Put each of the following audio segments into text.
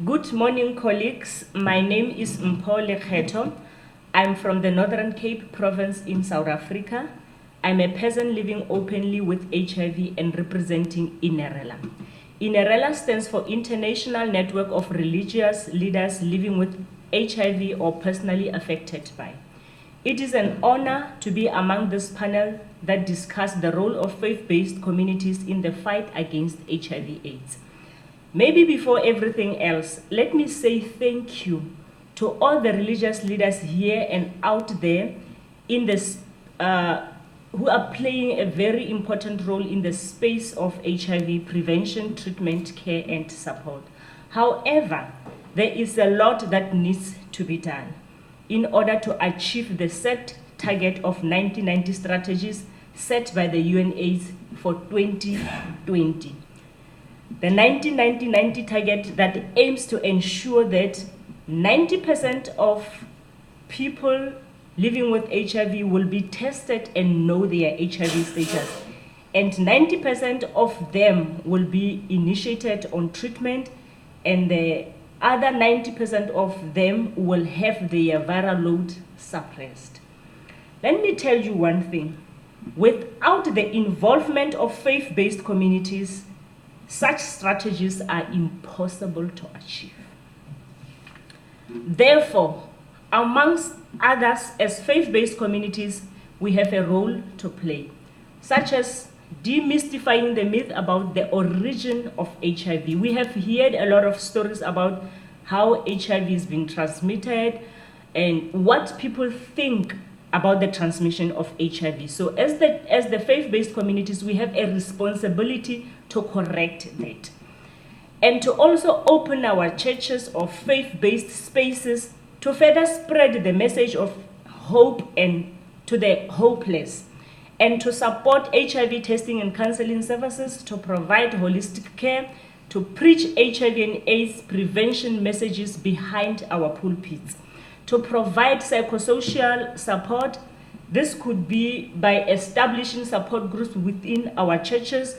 Good morning, colleagues. My name is Mpho Lekgetho. I'm from the Northern Cape province in South Africa. I'm a person living openly with HIV and representing INERELA. INERELA stands for International Network of Religious Leaders Living with HIV or Personally Affected by. It is an honor to be among this panel that discuss the role of faith-based communities in the fight against HIV/AIDS. Maybe before everything else, let me say thank you to all the religious leaders here and out there in this, who are playing a very important role in the space of HIV prevention, treatment, care, and support. However, there is a lot that needs to be done in order to achieve the set target of 1990 strategies set by the UNAIDS for 2020. The 1990 target that aims to ensure that 90% of people living with HIV will be tested and know their HIV status, and 90% of them will be initiated on treatment, and the other 90% of them will have their viral load suppressed. Let me tell you one thing. Without the involvement of faith-based communities, such strategies are impossible to achieve. Therefore, amongst others, as faith-based communities, we have a role to play, such as demystifying the myth about the origin of HIV. We have heard a lot of stories about how HIV is being transmitted and what people think about the transmission of HIV. So as the faith-based communities, we have a responsibility to correct that, and to also open our churches or faith-based spaces to further spread the message of hope and to the hopeless, and to support HIV testing and counseling services, to provide holistic care, to preach HIV and AIDS prevention messages behind our pulpits, to provide psychosocial support. This could be by establishing support groups within our churches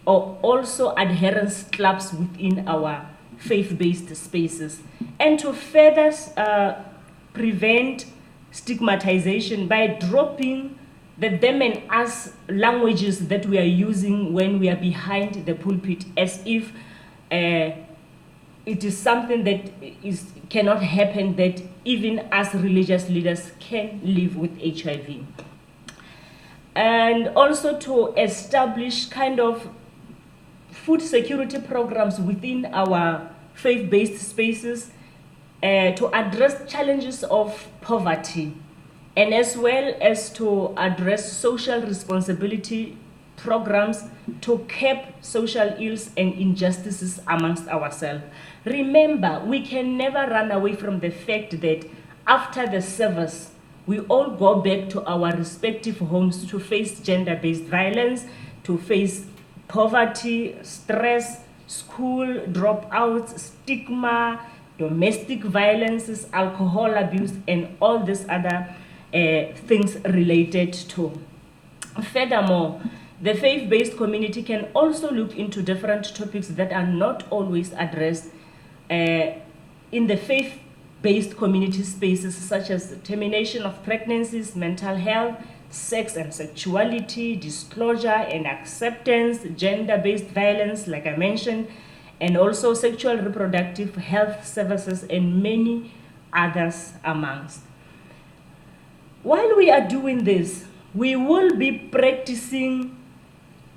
or also adherence clubs within our faith-based spaces, and to further prevent stigmatization by dropping the them and us languages that we are using when we are behind the pulpit, as if it is something that cannot happen, that even us religious leaders can live with HIV. And also to establish kind of food security programs within our faith-based spaces to address challenges of poverty, and as well as to address social responsibility programs to curb social ills and injustices amongst ourselves. Remember, we can never run away from the fact that after the service, we all go back to our respective homes to face gender-based violence, to face poverty, stress, school dropouts, stigma, domestic violences, alcohol abuse, and all these other things related to. Furthermore, the faith-based community can also look into different topics that are not always addressed in the faith-based community spaces, such as termination of pregnancies, mental health, sex and sexuality, disclosure and acceptance, gender-based violence, like I mentioned, and also sexual reproductive health services, and many others amongst. While we are doing this, we will be practicing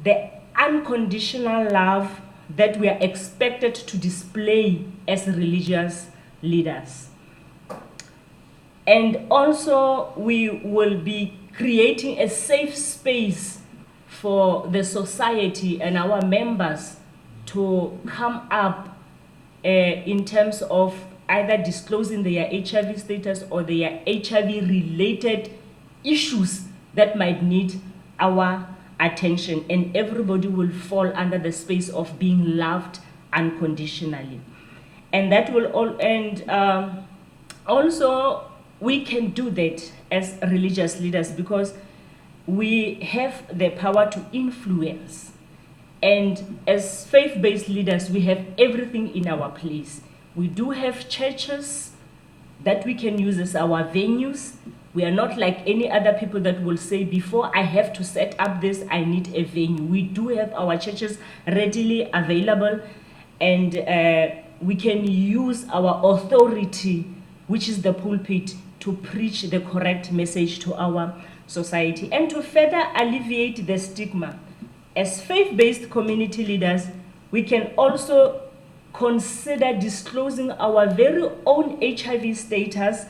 the unconditional love that we are expected to display as religious leaders. And also, we will be creating a safe space for the society and our members to come up in terms of either disclosing their HIV status or their HIV-related issues that might need our attention, and everybody will fall under the space of being loved unconditionally. And that will all, and also we can do that as religious leaders because we have the power to influence. And as faith-based leaders, we have everything in our place. We do have churches that we can use as our venues. We are not like any other people that will say, before I have to set up this, I need a venue. We do have our churches readily available, and we can use our authority, which is the pulpit, to preach the correct message to our society and to further alleviate the stigma. As faith-based community leaders, we can also consider disclosing our very own HIV status,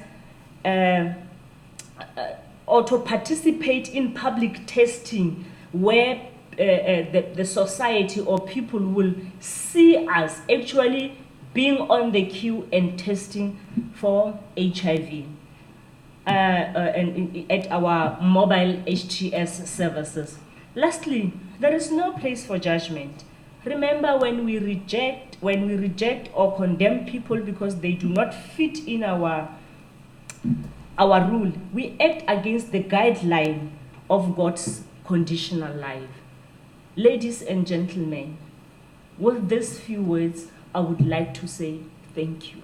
or to participate in public testing where the society or people will see us actually being on the queue and testing for HIV and at our mobile HTS services. Lastly, there is no place for judgment. Remember, when we reject or condemn people because they do not fit in our rule, we act against the guideline of God's conditional life. Ladies and gentlemen, with these few words, I would like to say thank you.